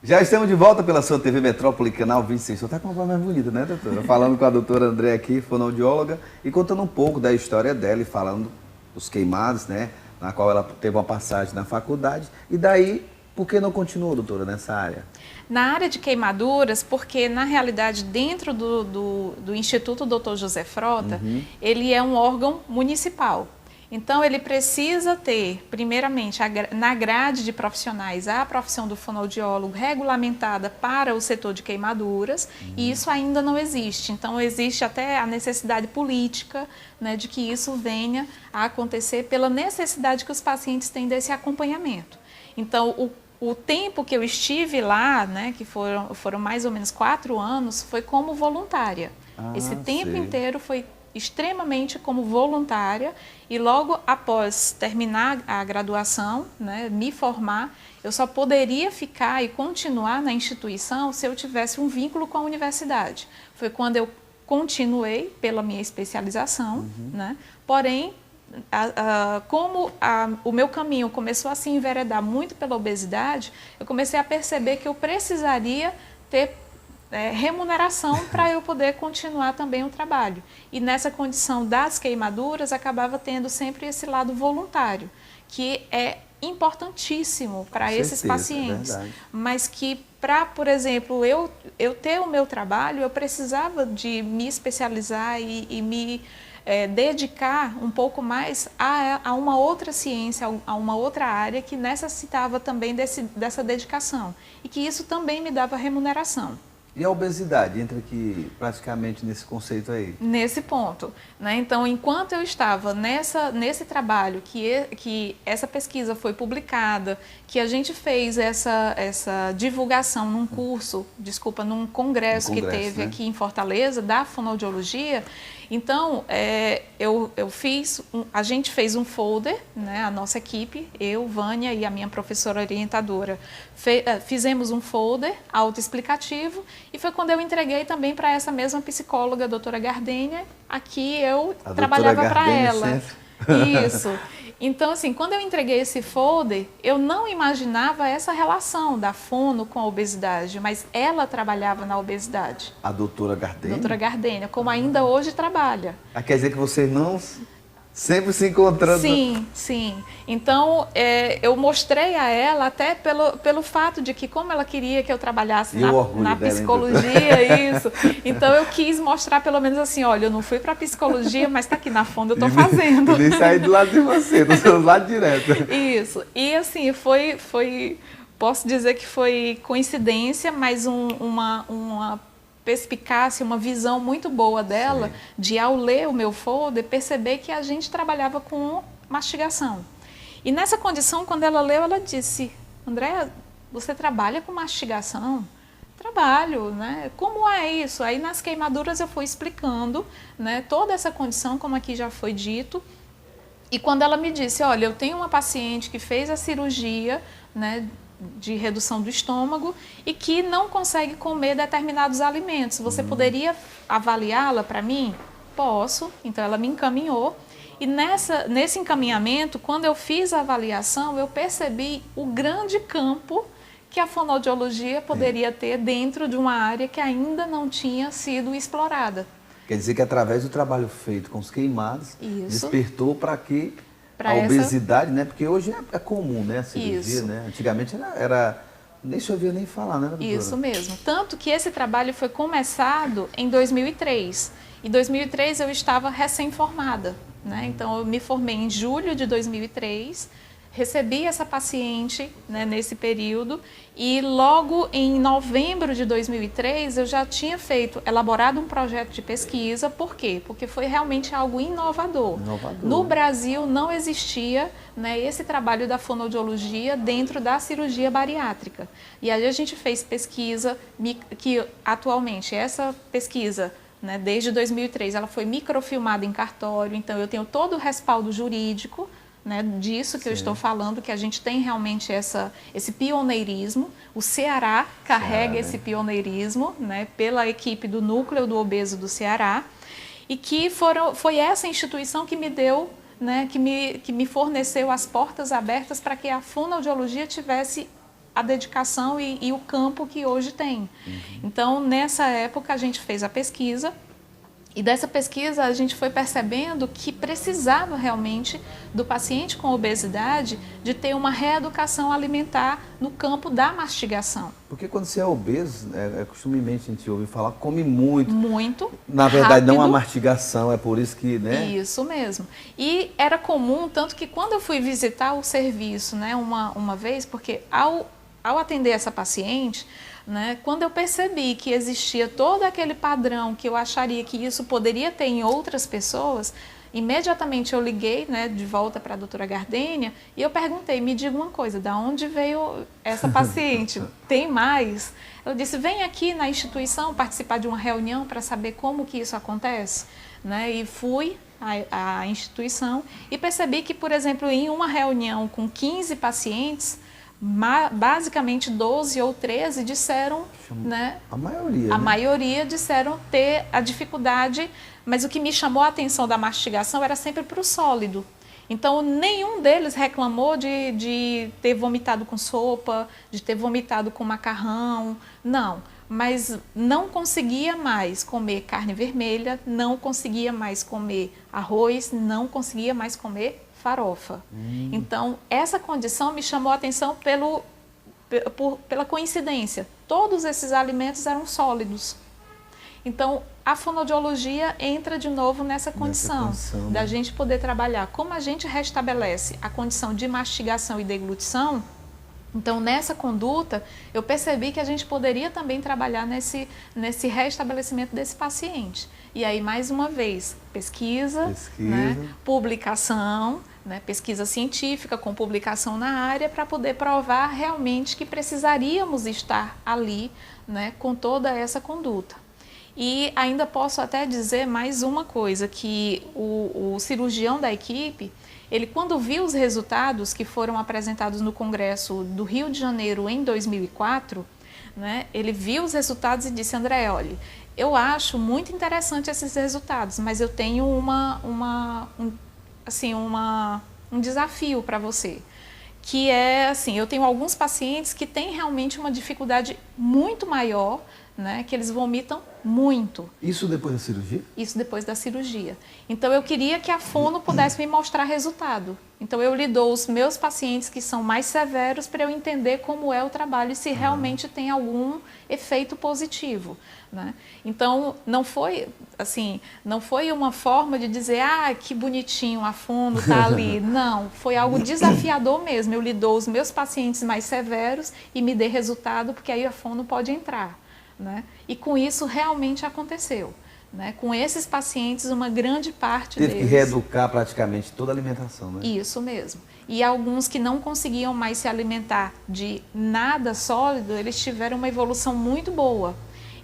Já estamos de volta pela sua TV Metrópole, canal 26. Você está com uma voz mais bonita, né, doutora? Falando com a doutora André aqui, fonoaudióloga, e contando um pouco da história dela e falando dos queimados, né? Na qual ela teve uma passagem na faculdade. E daí, por que não continuou, doutora, nessa área? Na área de queimaduras, porque na realidade dentro do Instituto Dr. José Frota, ele é um órgão municipal. Então ele precisa ter, primeiramente, na grade de profissionais, a profissão do fonoaudiólogo regulamentada para o setor de queimaduras, e isso ainda não existe. Então existe até a necessidade política, né, de que isso venha a acontecer pela necessidade que os pacientes têm desse acompanhamento. Então o tempo que eu estive lá, né, que foram mais ou menos 4 anos, foi como voluntária. Esse tempo inteiro foi extremamente como voluntária, e logo após terminar a graduação, né, me formar, eu só poderia ficar e continuar na instituição se eu tivesse um vínculo com a universidade. Foi quando eu continuei pela minha especialização, né, porém, como o meu caminho começou a se enveredar muito pela obesidade, eu comecei a perceber que eu precisaria ter remuneração para eu poder continuar também o trabalho. E nessa condição das queimaduras, acabava tendo sempre esse lado voluntário, que é importantíssimo para esses pacientes. Mas que para, por exemplo, eu ter o meu trabalho, eu precisava de me especializar e me dedicar um pouco mais a uma outra ciência, a uma outra área que necessitava também dessa dedicação. E que isso também me dava remuneração. E a obesidade entra aqui praticamente nesse conceito aí? Nesse ponto, né? Então, enquanto eu estava nesse trabalho, que essa pesquisa foi publicada, que a gente fez essa divulgação num curso, num congresso que teve, né, aqui em Fortaleza, da fonoaudiologia. Então, a gente fez um folder, né, a nossa equipe, eu, Vânia e a minha professora orientadora, fizemos um folder autoexplicativo, e foi quando eu entreguei também para essa mesma psicóloga, a doutora Gardênia, aqui eu trabalhava para ela. Isso. Então, assim, quando eu entreguei esse folder, eu não imaginava essa relação da fono com a obesidade, mas ela trabalhava na obesidade. A doutora Gardênia? Doutora Gardênia, como ainda hoje trabalha. Quer dizer que vocês não sempre se encontrando? Sim, sim. Então, eu mostrei a ela até pelo fato de que, como ela queria que eu trabalhasse na psicologia, isso. Então, eu quis mostrar pelo menos assim, olha, eu não fui para psicologia, mas está aqui na fono, eu estou fazendo. E nem saí do lado de você, do seu lado direto. Isso. E assim, posso dizer que foi coincidência, mas uma perspicácia, uma visão muito boa dela, de ao ler o meu folder, perceber que a gente trabalhava com mastigação. E nessa condição, quando ela leu, ela disse: André, você trabalha com mastigação? Trabalho, né? Como é isso? Aí nas queimaduras eu fui explicando, né, toda essa condição, como aqui já foi dito. E quando ela me disse, olha, eu tenho uma paciente que fez a cirurgia, né, de redução do estômago e que não consegue comer determinados alimentos. Você poderia avaliá-la para mim? Posso. Então ela me encaminhou. E nesse encaminhamento, quando eu fiz a avaliação, eu percebi o grande campo que a fonoaudiologia poderia ter dentro de uma área que ainda não tinha sido explorada. Quer dizer que através do trabalho feito com os queimados, despertou para que a obesidade, né? Porque hoje é comum, né? A cirurgia, né? Antigamente nem se ouvia nem falar, né, doutora? Isso mesmo. Tanto que esse trabalho foi começado em 2003. Em 2003 eu estava recém-formada, né? Então eu me formei em julho de 2003, recebi essa paciente, né, nesse período, e logo em novembro de 2003 eu já tinha elaborado um projeto de pesquisa. Por quê? Porque foi realmente algo inovador. No Brasil não existia, né, esse trabalho da fonoaudiologia dentro da cirurgia bariátrica. E aí a gente fez pesquisa, que atualmente essa pesquisa, né, desde 2003, ela foi microfilmada em cartório, então eu tenho todo o respaldo jurídico, né, disso que eu estou falando, que a gente tem realmente esse pioneirismo. O Ceará carrega esse pioneirismo, né, pela equipe do Núcleo do Obeso do Ceará, e que foi essa instituição que me deu, né, que me forneceu as portas abertas para que a fonoaudiologia tivesse a dedicação e o campo que hoje tem. Então, nessa época, a gente fez a pesquisa. E dessa pesquisa a gente foi percebendo que precisava realmente do paciente com obesidade de ter uma reeducação alimentar no campo da mastigação. Porque quando você é obeso, costumemente a gente ouve falar, come muito. Muito. Na verdade, rápido. não a mastigação, é por isso que, né? Isso mesmo. E era comum, tanto que quando eu fui visitar o serviço, né, uma vez, porque ao atender essa paciente, né, quando eu percebi que existia todo aquele padrão que eu acharia que isso poderia ter em outras pessoas, imediatamente eu liguei, né, de volta para a doutora Gardênia e eu perguntei, me diga uma coisa, da onde veio essa paciente? Tem mais? Ela disse, vem aqui na instituição participar de uma reunião para saber como que isso acontece, né, e fui à instituição e percebi que, por exemplo, em uma reunião com 15 pacientes, basicamente 12 ou 13 disseram, né, a maioria disseram ter a dificuldade, mas o que me chamou a atenção da mastigação era sempre para o sólido. Então, nenhum deles reclamou de ter vomitado com sopa, de ter vomitado com macarrão, não. Mas não conseguia mais comer carne vermelha, não conseguia mais comer arroz, não conseguia mais comer farofa. Então, essa condição me chamou a atenção pela coincidência. Todos esses alimentos eram sólidos. Então, a fonoaudiologia entra de novo nessa condição da gente poder trabalhar. Como a gente restabelece a condição de mastigação e deglutição, então, nessa conduta, eu percebi que a gente poderia também trabalhar nesse restabelecimento desse paciente. E aí, mais uma vez, pesquisa. Né, publicação, né, pesquisa científica com publicação na área para poder provar realmente que precisaríamos estar ali, né, com toda essa conduta. E ainda posso até dizer mais uma coisa, que o cirurgião da equipe, ele, quando viu os resultados que foram apresentados no Congresso do Rio de Janeiro em 2004, né, ele viu os resultados e disse, André, olha, eu acho muito interessante esses resultados, mas eu tenho um desafio para você, que é assim, eu tenho alguns pacientes que têm realmente uma dificuldade muito maior, né, que eles vomitam muito. Isso depois da cirurgia? Isso depois da cirurgia. Então, eu queria que a fono pudesse me mostrar resultado. Então, eu lhe dou os meus pacientes que são mais severos para eu entender como é o trabalho e se realmente tem algum efeito positivo, né? Então, não foi uma forma de dizer, que bonitinho, a fono está ali. Não, foi algo desafiador mesmo. Eu lhe dou os meus pacientes mais severos e me dê resultado, porque aí a fono pode entrar. Né? E com isso realmente aconteceu. Né? Com esses pacientes, uma grande parte deles... Teve que reeducar praticamente toda a alimentação, né? Isso mesmo. E alguns que não conseguiam mais se alimentar de nada sólido, eles tiveram uma evolução muito boa.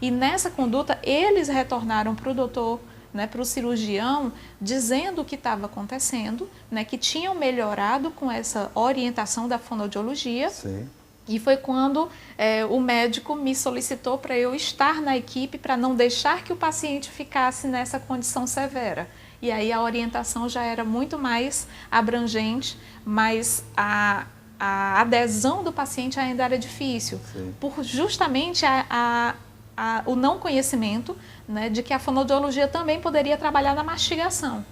E nessa conduta, eles retornaram para o doutor, né, para o cirurgião, dizendo o que estava acontecendo, né, que tinham melhorado com essa orientação da fonoaudiologia. Sim. E foi quando o médico me solicitou para eu estar na equipe para não deixar que o paciente ficasse nessa condição severa. E aí a orientação já era muito mais abrangente, mas a adesão do paciente ainda era difícil, por justamente o não conhecimento, né, de que a fonoaudiologia também poderia trabalhar na mastigação.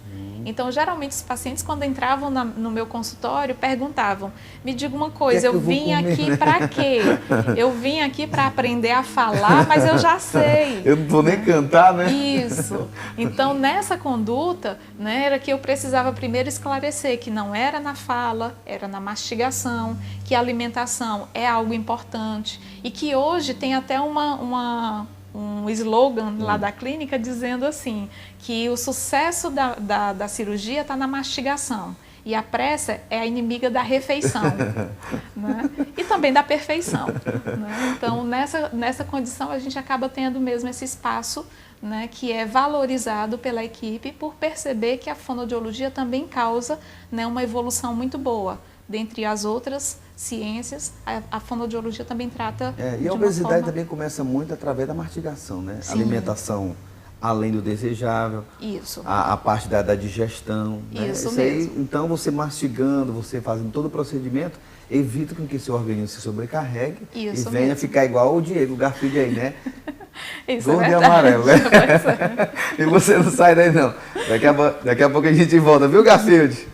Então, geralmente, os pacientes, quando entravam no meu consultório, perguntavam, me diga uma coisa, eu vim aqui para quê? Eu vim aqui para aprender a falar, mas eu já sei. Eu não vou nem cantar, né? Isso. Então, nessa conduta, né, era que eu precisava primeiro esclarecer que não era na fala, era na mastigação, que a alimentação é algo importante e que hoje tem até um slogan lá da clínica dizendo assim, que o sucesso da cirurgia está na mastigação e a pressa é a inimiga da refeição, né? E também da perfeição, né? Então, nessa condição, a gente acaba tendo mesmo esse espaço, né, que é valorizado pela equipe por perceber que a fonoaudiologia também causa, né, uma evolução muito boa. Dentre as outras ciências, a fonoaudiologia também trata e a obesidade também começa muito através da mastigação, né? Sim. Alimentação além do desejável. Isso. A parte da digestão. Né? Isso aí, mesmo. então, você mastigando, você fazendo todo o procedimento, evita com que seu organismo se sobrecarregue Isso e venha mesmo. ficar igual o Diego Garfield aí, né? Isso Gordo é e verdade. amarelo, né? E você não sai daí, não. Daqui a pouco a gente volta, viu, Garfield?